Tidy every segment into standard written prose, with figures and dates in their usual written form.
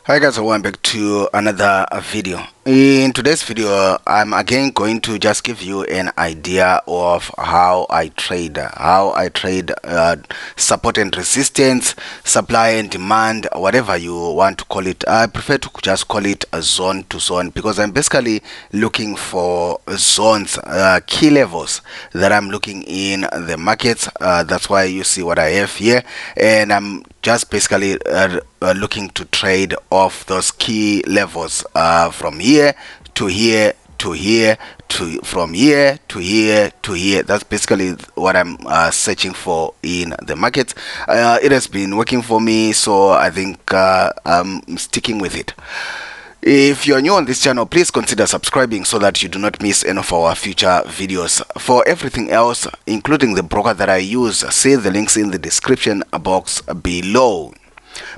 Hi guys, welcome back to another video. In today's video, I'm again going to just give you an idea of how I trade support and resistance, supply and demand, whatever you want to call it. I prefer to just call it a zone to zone because I'm basically looking for zones, key levels that I'm looking in the markets. That's why you see what I have here, and I'm just basically looking to trade off those key levels from here to here to here to from here to here to here. That's basically what I'm searching for in the market. It has been working for me, so I think I'm sticking with it. If you're new on this channel, please consider subscribing so that you do not miss any of our future videos. For everything else, including the broker that I use, see the links in the description box below.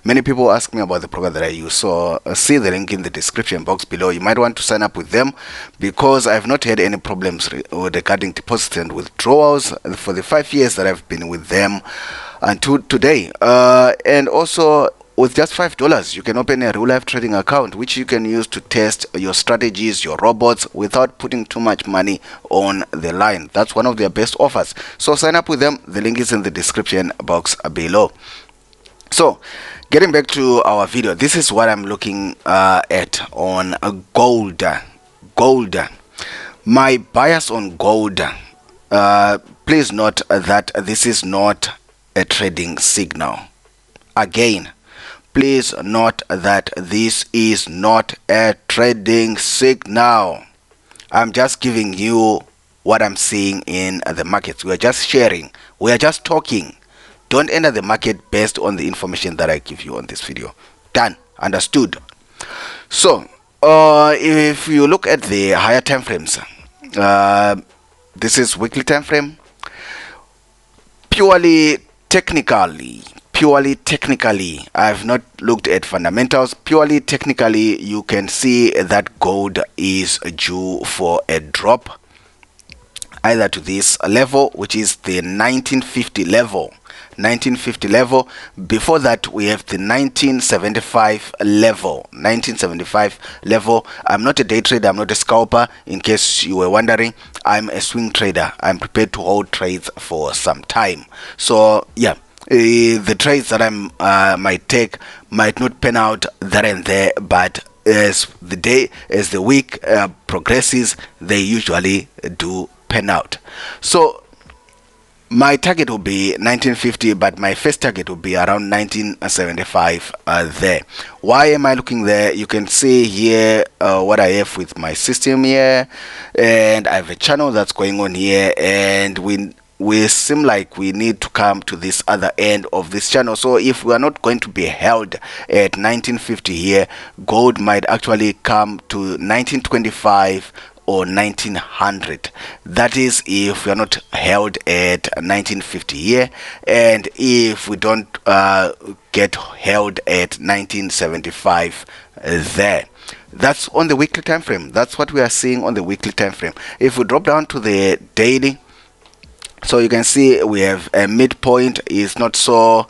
Many people ask me about the broker that I use, so see the link in the description box below. You might want to sign up with them because I've not had any problems regarding deposits and withdrawals for the 5 years that I've been with them until today. And also, with just $5, you can open a real-life trading account, which you can use to test your strategies, your robots, without putting too much money on the line. That's one of their best offers. So sign up with them. The link is in the description box below. So, getting back to our video, this is what I'm looking at on gold. My bias on gold. Please note that this is not a trading signal. Again, please note that this is not a trading signal. I'm just giving you what I'm seeing in the markets. We are just sharing. We are just talking. Don't enter the market based on the information that I give you on this video. Done. Understood. So, if you look at the higher time frames, this is weekly time frame. Purely technically, I've not looked at fundamentals. Purely technically, you can see that gold is due for a drop either to this level, which is the 1950 level. Before that, we have the 1975 level. I'm not a day trader, I'm not a scalper. In case you were wondering, I'm a swing trader. I'm prepared to hold trades for some time. So yeah, the trades that I might take might not pan out there and there, but as the week progresses, they usually do pan out. So my target will be 1950, but my first target will be around 1975 there. Why am I looking there? You can see here what I have with my system here, and I have a channel that's going on here, and we seem like we need to come to this other end of this channel. So if we are not going to be held at 1950 here, gold might actually come to 1925 or 1900. That is if we are not held at 1950 here, and if we don't get held at 1975 there. That's on the weekly time frame. That's what we are seeing on the weekly time frame. If we drop down to the daily, so you can see we have a midpoint is not so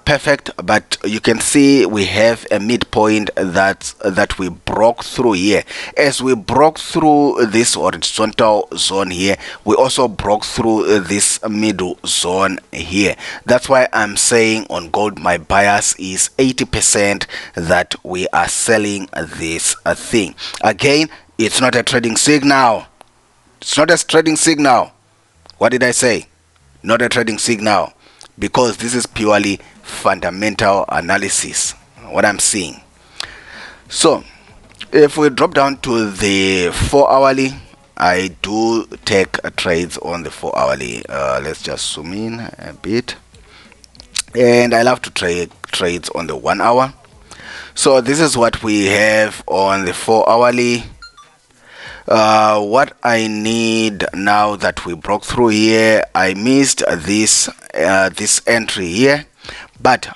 perfect, but you can see we have a midpoint that we broke through here. As we broke through this horizontal zone here, we also broke through this middle zone here. That's why I'm saying on gold my bias is 80% that we are selling this thing. Again, it's not a trading signal. It's not a trading signal. What did I say? Not a trading signal, because this is purely fundamental analysis, what I'm seeing. So if we drop down to the 4-hourly, I do take trades on the 4-hourly. Let's just zoom in a bit, and I love to trade trades on the 1 hour. So this is what we have on the 4-hourly. What I need now that we broke through here, I missed this entry here, but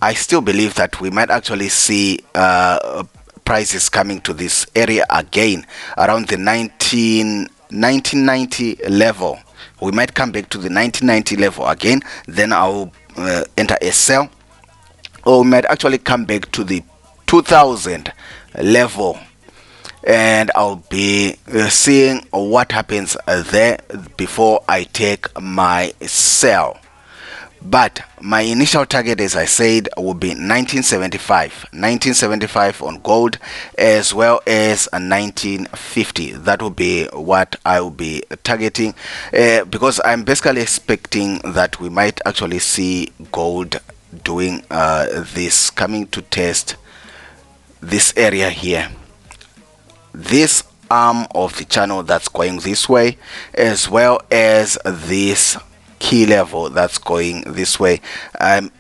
I still believe that we might actually see prices coming to this area again around the 1990 level. We might come back to the 1990 level again. Then I'll enter a sell. or we might actually come back to the 2000 level, and I'll be seeing what happens there before I take my sell. But my initial target, as I said, will be 1975 on gold, as well as a 1950. That will be what I will be targeting, because I'm basically expecting that we might actually see gold doing this, coming to test this area here, this arm of the channel that's going this way, as well as this key level that's going this way. I'm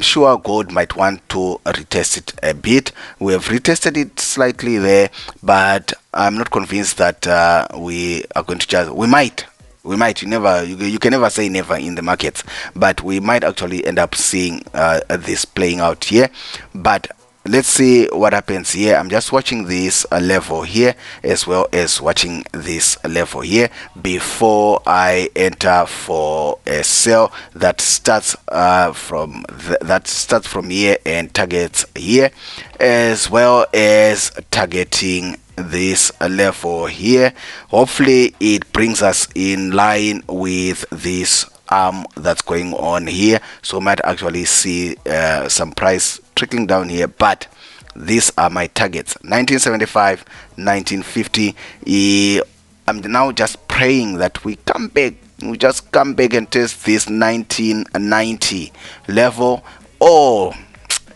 sure gold might want to retest it a bit. We have retested it slightly there, but I'm not convinced that we are going to just, we might, you can never say never in the markets, but we might actually end up seeing this playing out here. But let's see what happens here. I'm just watching this level here, as well as watching this level here, before I enter for a sell that starts from here and targets here, as well as targeting this level here. Hopefully it brings us in line with this arm that's going on here, so might actually see some price trickling down here. But these are my targets: 1975, 1950. I'm now just praying that we come back, we just come back and test this 1990 level, or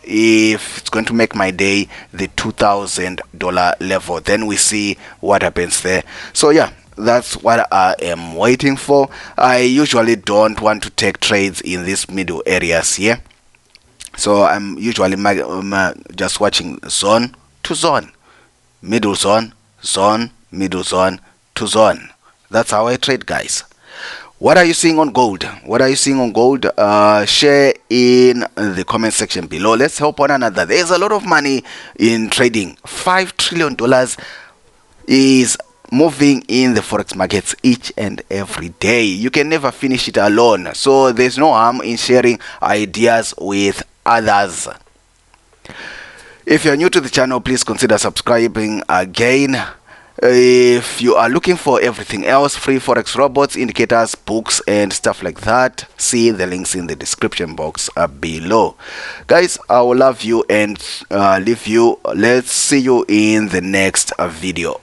if it's going to make my day, the $2000 level. Then we see what happens there. So yeah, that's what I am waiting for. I usually don't want to take trades in these middle areas here, so I'm usually just watching zone to zone, middle zone, zone, middle zone to zone. That's how I trade, guys. What are you seeing on gold? What are you seeing on gold? Share in the comment section below. Let's help one another. There's a lot of money in trading. $5 trillion is moving in the forex markets each and every day. You can never finish it alone, so there's no harm in sharing ideas with others. If you're new to the channel, please consider subscribing again. If you are looking for everything else, free forex robots, indicators, books, and stuff like that, see the links in the description box below. Guys, I will love you and leave you. Let's see you in the next video.